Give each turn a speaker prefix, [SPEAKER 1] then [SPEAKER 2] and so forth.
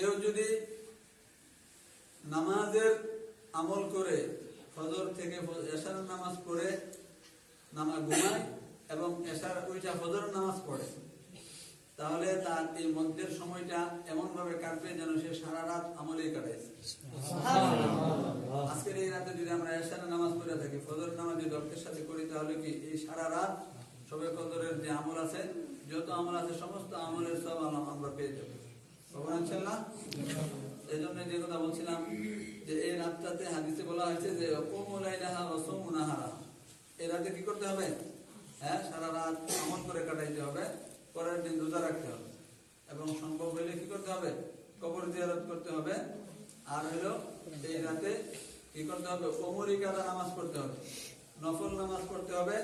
[SPEAKER 1] কেউ যদি নামাজের আমল করে ফজর থেকে এশার নামাজ পড়ে ঘুমায় এবং এশার ওইটা ফজর নামাজ পড়ে, তাহলে তার এই মধ্যের সময়টা এমন ভাবে কাটবে যেন সে সারা রাত আমলেই কাটাইছে। আজকের এই রাতে যদি আমরা এশার নামাজ পড়ে থাকি, ফজর নামাজ যদি রক্তের সাথে করি, তাহলে কি এই সারা রাত সবে কদরের যে আমল আছে, যত আমল আছে, সমস্ত আমলের সব আমরা পেয়ে যাবো। ইনশাআল্লাহ। এই জন্য যে কথা বলছিলাম যে এই রাতটাতে হাদিসে বলা হয়েছে যে এই রাতে কি করতে হবে? হ্যাঁ, সারা রাত আমল করে কাটাইতে হবে, পরের দিন রোজা রাখতে হবে এবং সম্ভব হইলে কি করতে হবে? কবর জিয়ারত করতে হবে। আর হলো এই রাতে কি করতে হবে? ওমরি কাদা নামাজ পড়তে হবে, নফল নামাজ পড়তে হবে।